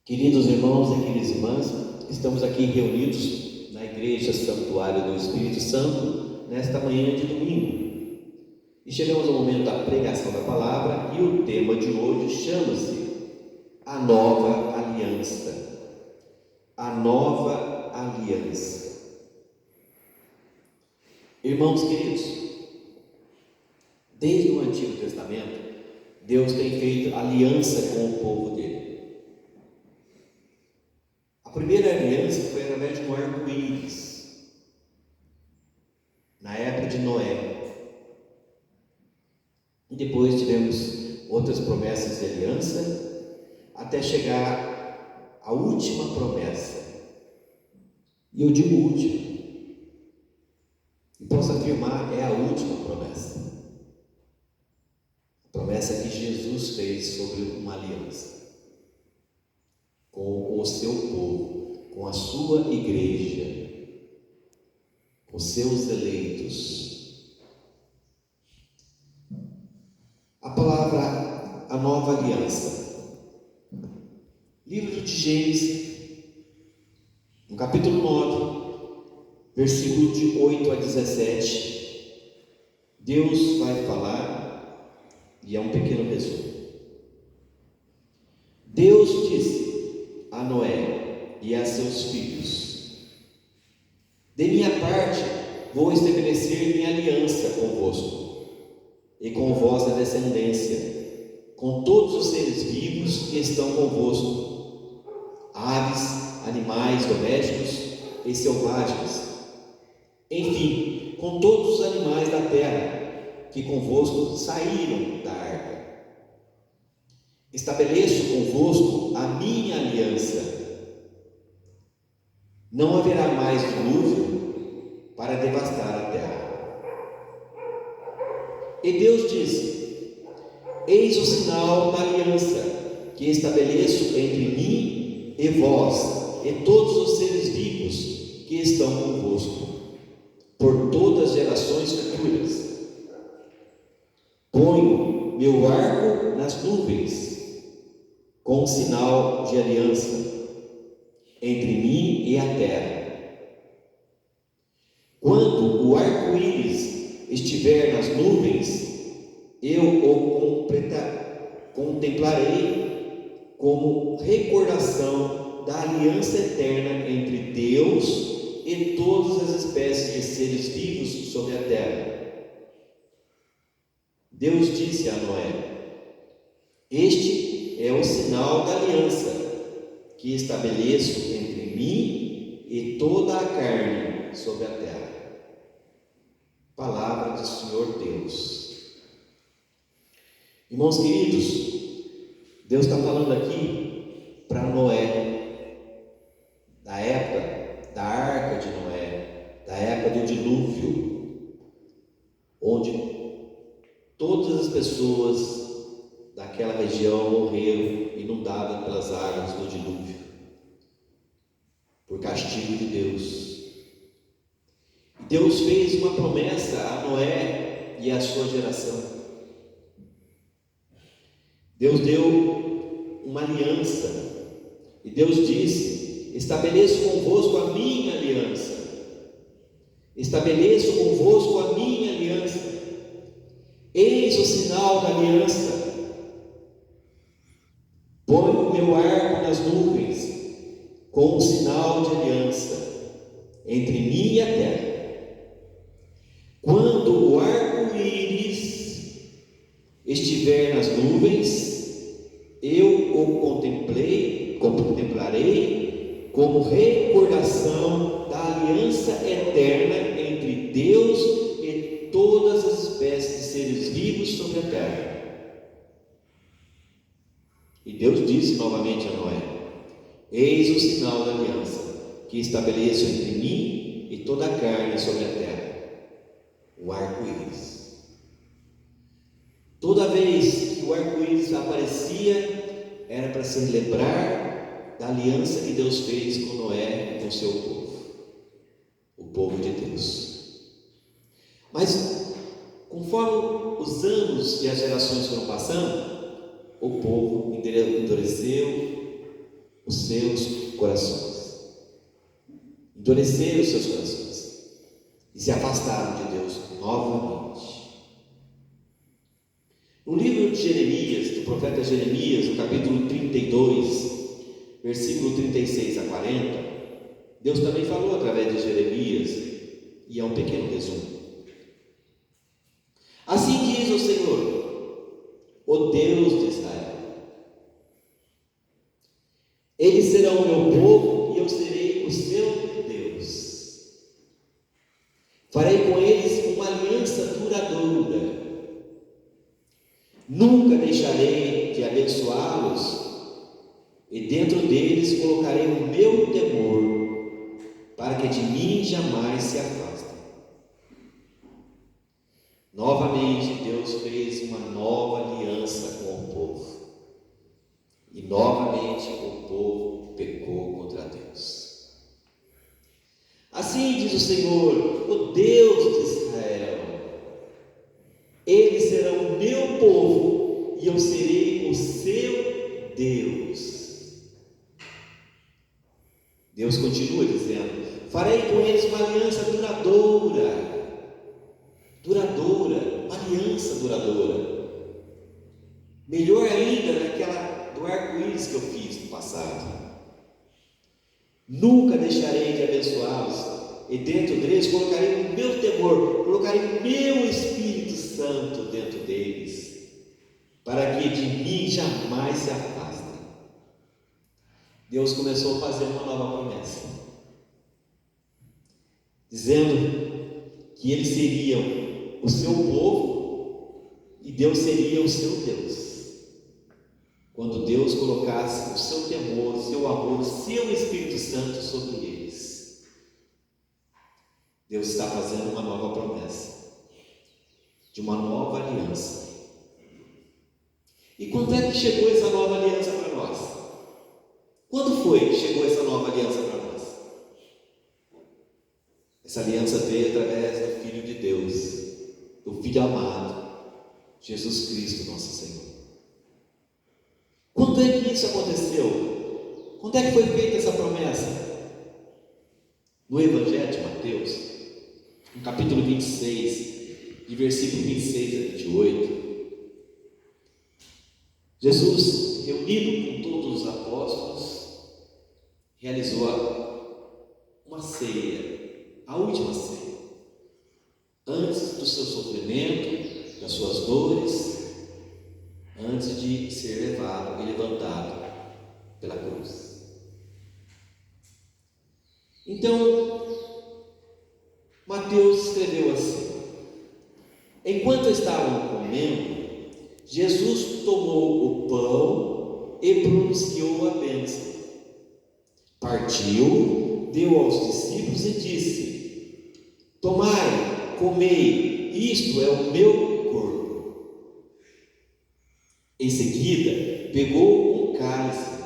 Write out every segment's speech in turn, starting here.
Queridos irmãos e queridas irmãs, estamos aqui reunidos na Igreja Santuário do Espírito Santo nesta manhã de domingo. E chegamos ao momento da pregação da palavra e o tema de hoje chama-se A Nova Aliança. A Nova Aliança. Irmãos queridos, desde o Antigo Testamento, Deus tem feito aliança com o povo dele. A primeira aliança foi através de um arco-íris, na época de Noé. E depois tivemos outras promessas de aliança, até chegar à última promessa. E eu digo última, e posso afirmar, é a última promessa. A promessa que Jesus fez sobre uma aliança com o seu povo, com a sua igreja, com seus eleitos. A palavra, a nova aliança. Livro de Gênesis, no capítulo 9, versículo de 8 a 17, Deus vai falar, e é um pequeno resumo. Deus disse a Noé e a seus filhos: de minha parte, vou estabelecer minha aliança convosco e com vossa descendência, com todos os seres vivos que estão convosco, aves, animais domésticos e selvagens, enfim, com todos os animais da terra que convosco saíram da arca. Estabeleço convosco a minha aliança. Não haverá mais dilúvio para devastar a terra. E Deus disse: eis o sinal da aliança que estabeleço entre mim e vós e todos os seres vivos que estão convosco, por todas as gerações futuras. Ponho meu arco nas nuvens, com um sinal de aliança entre mim e a terra. Quando o arco-íris estiver nas nuvens, eu o contemplarei como recordação da aliança eterna entre Deus e todas as espécies de seres vivos sobre a terra. Deus disse a Noé: este é o sinal da aliança que estabeleço entre mim e toda a carne sobre a terra. Palavra do Senhor Deus. Irmãos queridos, Deus está falando aqui para Noé, da época da arca de Noé, da época do dilúvio, onde todas as pessoas daquela região morreram inundadas pelas águas do dilúvio, por castigo de Deus. Deus fez uma promessa a Noé e à sua geração. Deus deu uma aliança, e Deus disse: estabeleço convosco a minha aliança. Estabeleço convosco a minha aliança. Eis o sinal da aliança. Ponho o meu arco nas nuvens, com um sinal de aliança entre mim e a terra. Quando o arco-íris estiver nas nuvens, eu o contemplarei como recordação da aliança eterna entre Deus e todas as espécies de seres vivos sobre a terra. E Deus disse novamente a Noé: eis o sinal da aliança que estabeleço entre mim e toda a carne sobre a terra, o arco-íris. Toda vez que o arco-íris aparecia, era para se lembrar da aliança que Deus fez com Noé e com seu povo, o povo de Deus. Mas conforme os anos e as gerações foram passando, o povo endureceu, os seus corações, endureceram os seus corações e se afastaram de Deus novamente. No livro de Jeremias, do profeta Jeremias, no capítulo 32, versículo 36 a 40, Deus também falou através de Jeremias, e é um pequeno resumo. Assim diz o Senhor, o Deus de Israel: eles serão o meu povo e eu serei o seu Deus. Farei com eles uma aliança duradoura. Nunca deixarei de abençoá-los, e dentro deles colocarei o meu temor, para que de mim jamais se afastem. Novamente Deus fez uma nova aliança com o povo, e novamente o povo pecou contra Deus. Assim diz o Senhor, o Deus de Israel: eles serão o meu povo e eu serei o seu Deus. Deus continua dizendo: farei com eles uma aliança duradoura, uma aliança duradoura, melhor ainda daquela do arco-íris que eu fiz no passado. Nunca deixarei de abençoá-los, e dentro deles colocarei o meu temor, colocarei o meu Espírito Santo dentro deles, para que de mim jamais se afastem. Deus começou a fazer uma nova promessa, dizendo que eles seriam o seu povo e Deus seria o seu Deus, quando Deus colocasse o seu temor, o seu amor, o seu Espírito Santo sobre eles. Deus está fazendo uma nova promessa, de uma nova aliança. E quando é que chegou essa nova aliança para nós? Quando foi que chegou essa nova aliança para nós? Essa aliança veio através do Filho de Deus, do Filho amado, Jesus Cristo, nosso Senhor. Quando é que isso aconteceu? Quando é que foi feita essa promessa? No Evangelho de Mateus, no capítulo 26, de versículo 26 a 28, Jesus, reunido com todos os apóstolos, realizou uma ceia, a última ceia, antes do seu sofrimento, das suas dores, antes de ser levado e levantado pela cruz. Então, Mateus escreveu assim: enquanto estavam comendo, Jesus tomou o pão e pronunciou a bênção. Partiu, deu aos discípulos e disse: tomai, comei, isto é o meu corpo. Em seguida, pegou um cálice,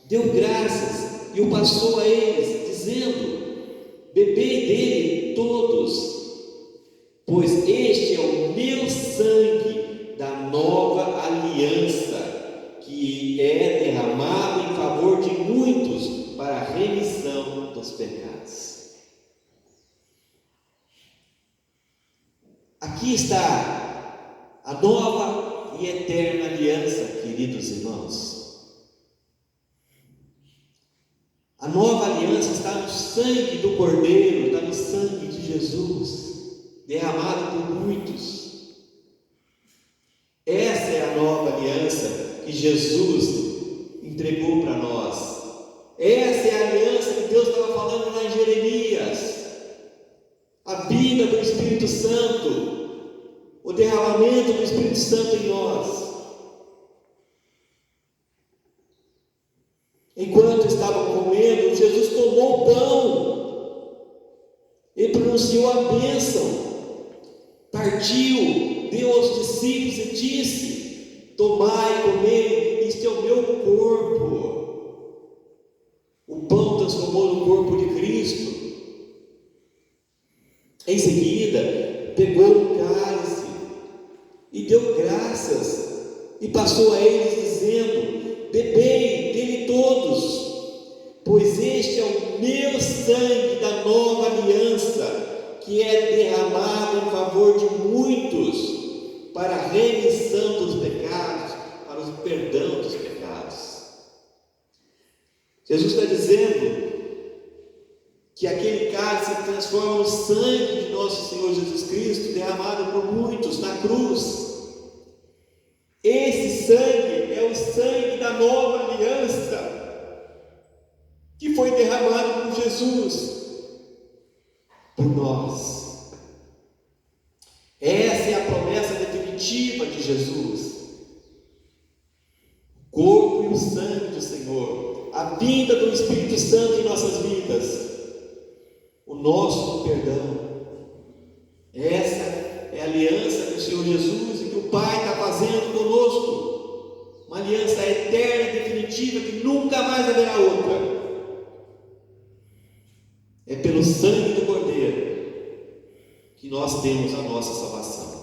deu graças e o passou a eles, dizendo: bebei dele todos, pois este é o meu sangue da nova aliança, que é derramado em favor de muitos para a remissão dos pecados. Aqui está a nova e eterna aliança, queridos irmãos. A nova aliança está no sangue do Cordeiro, está no sangue de Jesus, derramado por muitos. Essa é a nova aliança que Jesus entregou para nós. Essa é a aliança que Deus estava falando lá em Jeremias. A vida do Espírito Santo, o derramamento do Espírito Santo em nós. Enquanto estavam comendo, Jesus tomou o pão e pronunciou a bênção, partiu, deu aos discípulos e disse: tomai, comei, isto é o meu corpo. O pão transformou no corpo de Cristo. Em seguida, pegou o cálice e deu graças e passou a eles dizendo: bebei dele todos, sangue da nova aliança, que é derramado em favor de muitos, para a remissão dos pecados, para o perdão dos pecados. Jesus está dizendo que aquele cálice se transforma no sangue de nosso Senhor Jesus Cristo, derramado por muitos na cruz. Esse sangue é o sangue da nova aliança, que foi derramado por Jesus, por nós. Essa é a promessa definitiva de Jesus. O corpo e o sangue do Senhor, a vinda do Espírito Santo em nossas vidas, o nosso perdão. Essa é a aliança que o Senhor Jesus e que o Pai está fazendo conosco, uma aliança eterna, definitiva, que nunca mais haverá outra. É pelo sangue do Cordeiro que nós temos a nossa salvação.